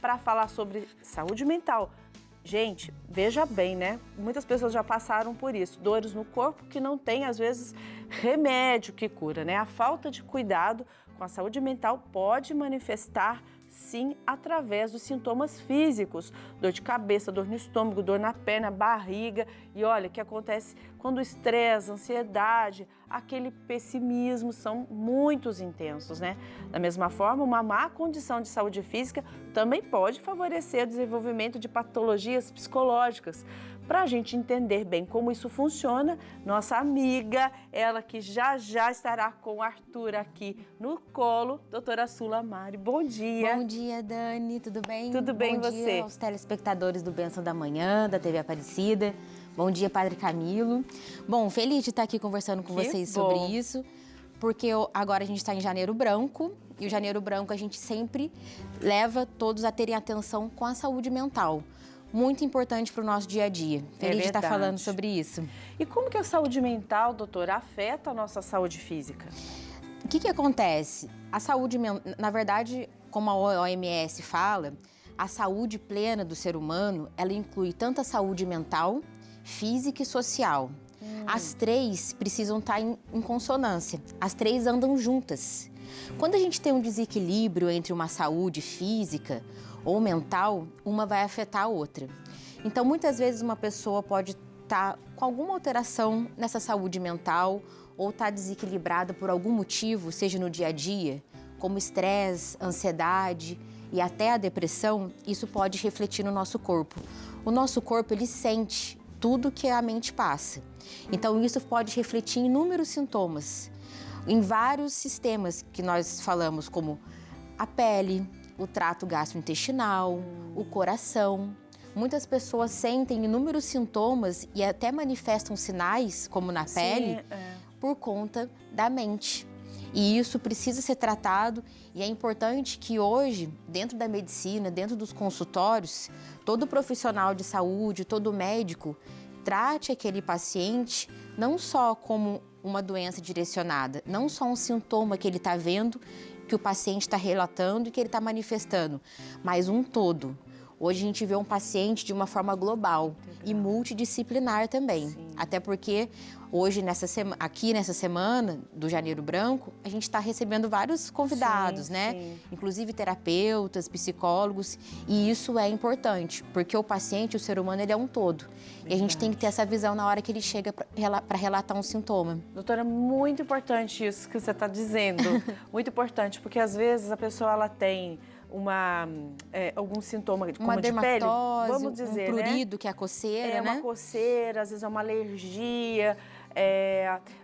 para falar sobre saúde mental. Gente, veja bem, né? Muitas pessoas já passaram por isso. Dores no corpo que não tem, às vezes, remédio que cura, né? A falta de cuidado com a saúde mental pode manifestar, sim, através dos sintomas físicos. Dor de cabeça, dor no estômago, dor na perna, barriga. E olha, o que acontece quando o estresse, a ansiedade, aquele pessimismo são muito intensos, né? Da mesma forma, uma má condição de saúde física também pode favorecer o desenvolvimento de patologias psicológicas. Para a gente entender bem como isso funciona, nossa amiga, ela que já estará com o Arthur aqui no colo, doutora Sula Mari. Bom dia. Bom dia, Dani, tudo bem? Tudo bem, Bom você? dia aos telespectadores do Bênção da Manhã, da TV Aparecida. Bom dia, Padre Camilo. Bom, feliz de estar aqui conversando com vocês sobre isso, porque agora a gente está em Janeiro Branco, e o Janeiro Branco a gente sempre leva todos a terem atenção com a saúde mental. Muito importante para o nosso dia a dia. Feliz de estar falando sobre isso. E como que a saúde mental, doutora, afeta a nossa saúde física? O que acontece? A saúde mental, na verdade, como a OMS fala, a saúde plena do ser humano, ela inclui tanto a saúde mental, física e social. As três precisam estar em consonância, as três andam juntas. Quando a gente tem um desequilíbrio entre uma saúde física ou mental, uma vai afetar a outra. Então, muitas vezes uma pessoa pode estar com alguma alteração nessa saúde mental ou estar desequilibrada por algum motivo, seja no dia a dia, como estresse, ansiedade e até a depressão, isso pode refletir no nosso corpo. O nosso corpo, ele sente tudo que a mente passa. Então, isso pode refletir em inúmeros sintomas, em vários sistemas que nós falamos, como a pele, o trato gastrointestinal, o coração. Muitas pessoas sentem inúmeros sintomas e até manifestam sinais, como na pele, por conta da mente. E isso precisa ser tratado e é importante que hoje, dentro da medicina, dentro dos consultórios, todo profissional de saúde, todo médico, trate aquele paciente não só como uma doença direcionada, não só um sintoma que ele está vendo, que o paciente está relatando e que ele está manifestando, mas um todo. Hoje a gente vê um paciente de uma forma global e multidisciplinar também. Sim. Até porque hoje, aqui nessa semana do Janeiro Branco, a gente está recebendo vários convidados, né? Sim. Inclusive terapeutas, psicólogos, e isso é importante, porque o paciente, o ser humano, ele é um todo. Verdade. E a gente tem que ter essa visão na hora que ele chega para relatar um sintoma. Doutora, muito importante isso que você está dizendo. Muito importante, porque às vezes a pessoa ela tem algum sintoma como uma de pele, vamos dizer, um prurido, né? Que é a coceira, né? Uma coceira, às vezes é uma alergia,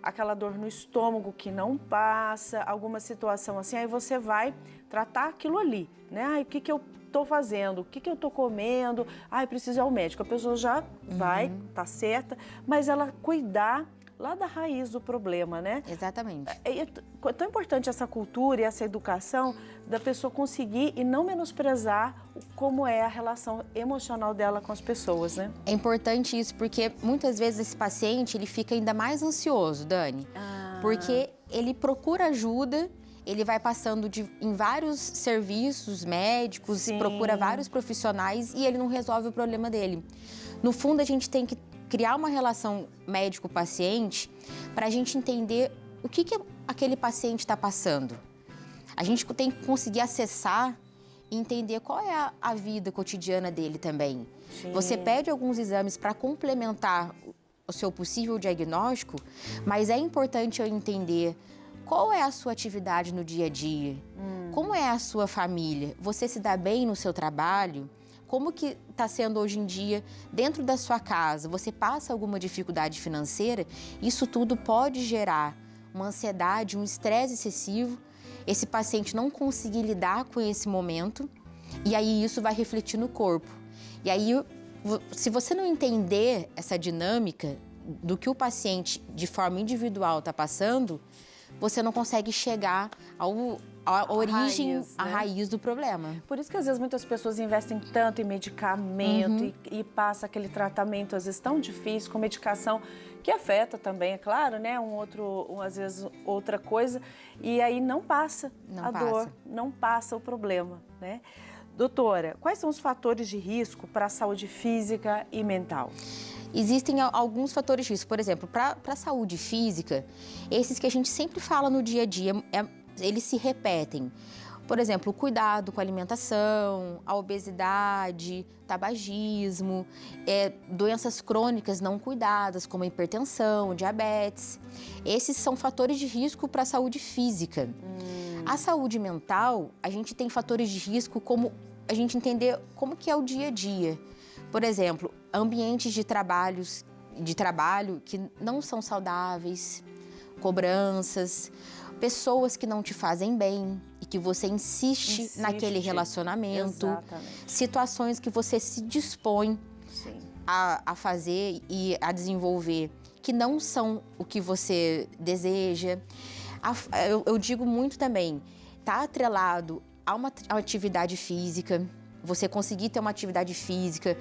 aquela dor no estômago que não passa, alguma situação assim, aí você vai tratar aquilo ali, né? Ai, o que eu estou fazendo? O que eu estou comendo? Ai, preciso ir ao médico. A pessoa já vai, tá certa, mas ela cuidar lá da raiz do problema, né? Exatamente. É tão importante essa cultura e essa educação da pessoa conseguir e não menosprezar como é a relação emocional dela com as pessoas, né? É importante isso porque muitas vezes esse paciente ele fica ainda mais ansioso, Dani, porque ele procura ajuda, ele vai passando em vários serviços médicos, Sim. procura vários profissionais e ele não resolve o problema dele. No fundo, a gente tem que criar uma relação médico-paciente para a gente entender o que aquele paciente está passando. A gente tem que conseguir acessar e entender qual é a vida cotidiana dele também. Sim. Você pede alguns exames para complementar o seu possível diagnóstico, mas é importante eu entender qual é a sua atividade no dia a dia, como é a sua família, você se dá bem no seu trabalho, como que está sendo hoje em dia dentro da sua casa, você passa alguma dificuldade financeira, isso tudo pode gerar uma ansiedade, um estresse excessivo, esse paciente não conseguir lidar com esse momento e aí isso vai refletir no corpo. E aí, se você não entender essa dinâmica do que o paciente de forma individual está passando, você não consegue chegar a origem, raiz, né? A raiz do problema. Por isso que às vezes muitas pessoas investem tanto em medicamento e passa aquele tratamento às vezes tão difícil com medicação que afeta também, é claro, né? Às vezes outra coisa e aí não passa dor, não passa o problema, né? Doutora, quais são os fatores de risco para a saúde física e mental? Existem alguns fatores de risco. Por exemplo, para a saúde física, esses que a gente sempre fala no dia a dia, eles se repetem. Por exemplo, o cuidado com a alimentação, a obesidade, tabagismo, doenças crônicas não cuidadas, como a hipertensão, diabetes. Esses são fatores de risco para a saúde física. A saúde mental, a gente tem fatores de risco como a gente entender como que é o dia a dia. Por exemplo, ambientes de trabalho que não são saudáveis, cobranças, pessoas que não te fazem bem e que você insiste naquele relacionamento, Exatamente. situações que você se dispõe Sim. a fazer e a desenvolver que não são o que você deseja. Eu digo muito também, tá atrelado a uma atividade física. Você conseguir ter uma atividade física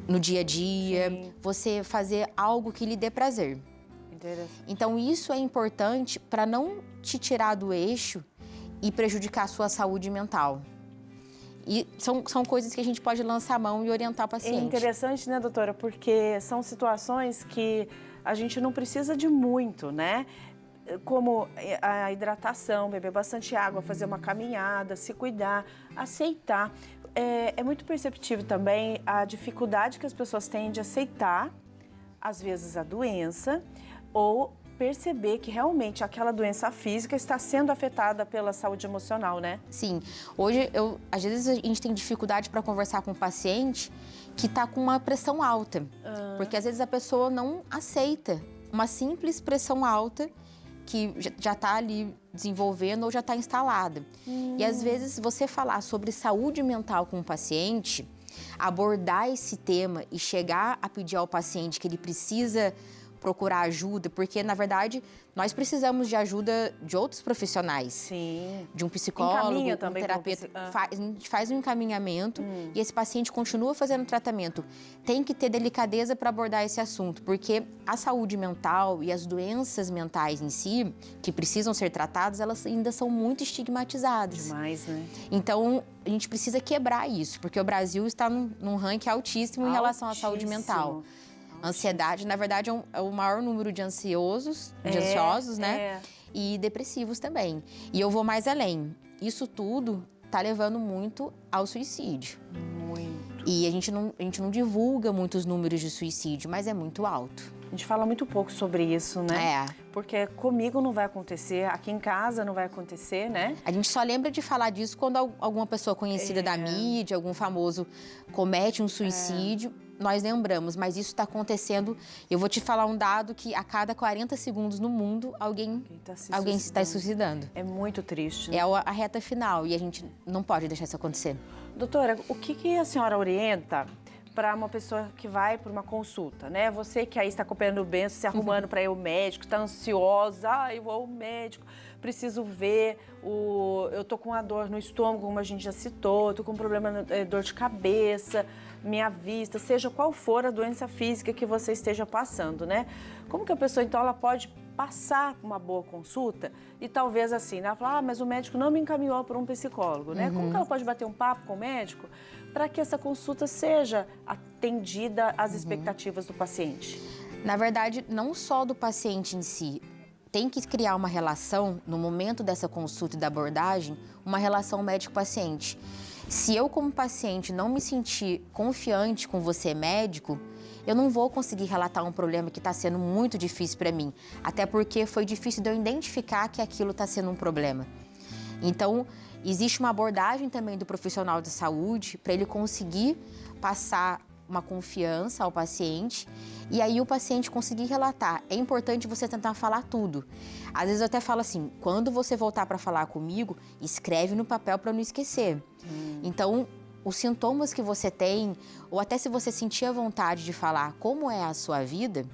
no dia a dia, Sim. você fazer algo que lhe dê prazer. Interessante. Então, isso é importante para não te tirar do eixo e prejudicar a sua saúde mental. E são coisas que a gente pode lançar a mão e orientar o É paciente. interessante, né, doutora? Porque são situações que a gente não precisa de muito, né? Como a hidratação, beber bastante água, fazer uma caminhada, se cuidar, aceitar. É muito perceptível também a dificuldade que as pessoas têm de aceitar, às vezes, a doença ou perceber que realmente aquela doença física está sendo afetada pela saúde emocional, né? Sim. Hoje, às vezes, a gente tem dificuldade para conversar com o paciente que está com uma pressão alta. Porque, às vezes, a pessoa não aceita uma simples pressão alta que já está ali desenvolvendo ou já está instalada. E, às vezes, você falar sobre saúde mental com o paciente, abordar esse tema e chegar a pedir ao paciente que ele precisa procurar ajuda, porque, na verdade, nós precisamos de ajuda de outros profissionais. Sim. De um psicólogo, Encaminha também um terapeuta. A gente faz um encaminhamento e esse paciente continua fazendo tratamento. Tem que ter delicadeza para abordar esse assunto, porque a saúde mental e as doenças mentais em si, que precisam ser tratadas, elas ainda são muito estigmatizadas. Demais, né? Então, a gente precisa quebrar isso, porque o Brasil está num ranking altíssimo em relação à saúde mental. Ansiedade, na verdade, é o maior número de ansiosos, né? E depressivos também. E eu vou mais além. Isso tudo tá levando muito ao suicídio. Muito. E a gente não divulga muitos números de suicídio, mas é muito alto. A gente fala muito pouco sobre isso, né? É. Porque comigo não vai acontecer, aqui em casa não vai acontecer, né? A gente só lembra de falar disso quando alguma pessoa conhecida da mídia, algum famoso comete um suicídio. Nós lembramos, mas isso está acontecendo. Eu vou te falar um dado que a cada 40 segundos no mundo alguém está se suicidando. É muito triste, né? É a reta final e a gente não pode deixar isso acontecer. Doutora, o que a senhora orienta para uma pessoa que vai para uma consulta, né? Você que aí está acompanhando o benção, se arrumando para ir ao médico, está ansiosa, eu vou ao médico, preciso ver, eu tô com uma dor no estômago, como a gente já citou, tô com um problema, dor de cabeça, minha vista, seja qual for a doença física que você esteja passando, né? Como que a pessoa, então, ela pode passar uma boa consulta e talvez assim, né? Ela fala, mas o médico não me encaminhou para um psicólogo, né? Como que ela pode bater um papo com o médico para que essa consulta seja atendida às expectativas do paciente? Na verdade, não só do paciente em si. Tem que criar uma relação, no momento dessa consulta e da abordagem, uma relação médico-paciente. Se eu, como paciente, não me sentir confiante com você, médico, eu não vou conseguir relatar um problema que está sendo muito difícil para mim. Até porque foi difícil de eu identificar que aquilo está sendo um problema. Então, existe uma abordagem também do profissional de saúde para ele conseguir passar uma confiança ao paciente e aí o paciente conseguir relatar. É importante você tentar falar tudo. Às vezes eu até falo assim, quando você voltar para falar comigo, escreve no papel para não esquecer. Então, os sintomas que você tem, ou até se você sentir a vontade de falar como é a sua vida,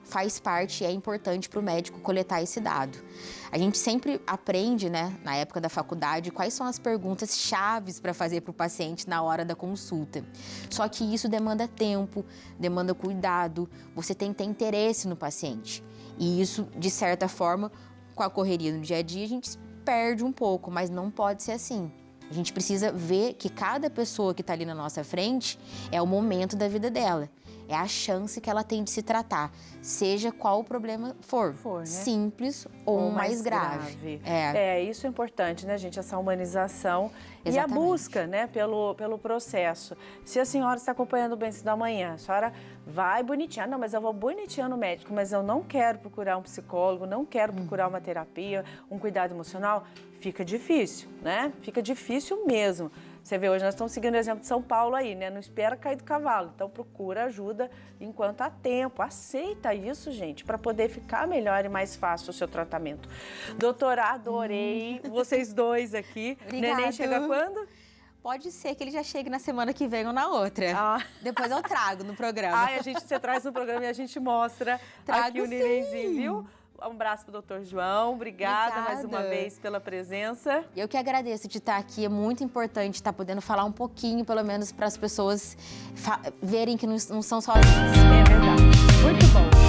faz parte e é importante para o médico coletar esse dado. A gente sempre aprende, né, na época da faculdade, quais são as perguntas chaves para fazer para o paciente na hora da consulta. Só que isso demanda tempo, demanda cuidado, você tem que ter interesse no paciente. E isso, de certa forma, com a correria no dia a dia, a gente perde um pouco, mas não pode ser assim. A gente precisa ver que cada pessoa que está ali na nossa frente é o momento da vida dela. É a chance que ela tem de se tratar, seja qual o problema for, né? Simples ou mais grave. Isso é importante, né, gente? Essa humanização Exatamente. E a busca, né, pelo processo. Se a senhora está acompanhando o Bem-Estar da Manhã, a senhora vai bonitinha. Não, mas eu vou bonitinha no médico, mas eu não quero procurar um psicólogo, não quero procurar uma terapia, um cuidado emocional. Fica difícil, né? Fica difícil mesmo. Você vê, hoje nós estamos seguindo o exemplo de São Paulo aí, né? Não espera cair do cavalo. Então, procura ajuda enquanto há tempo. Aceita isso, gente, para poder ficar melhor e mais fácil o seu tratamento. Doutora, adorei vocês dois aqui. Obrigada. Neném chega quando? Pode ser que ele já chegue na semana que vem ou na outra. Depois eu trago no programa. Você traz no programa e a gente mostra aqui o nenenzinho, viu? Um abraço pro doutor João, obrigada mais uma vez pela presença. Eu que agradeço de estar aqui, é muito importante estar podendo falar um pouquinho, pelo menos para as pessoas verem que não são sozinhas. É verdade, muito bom.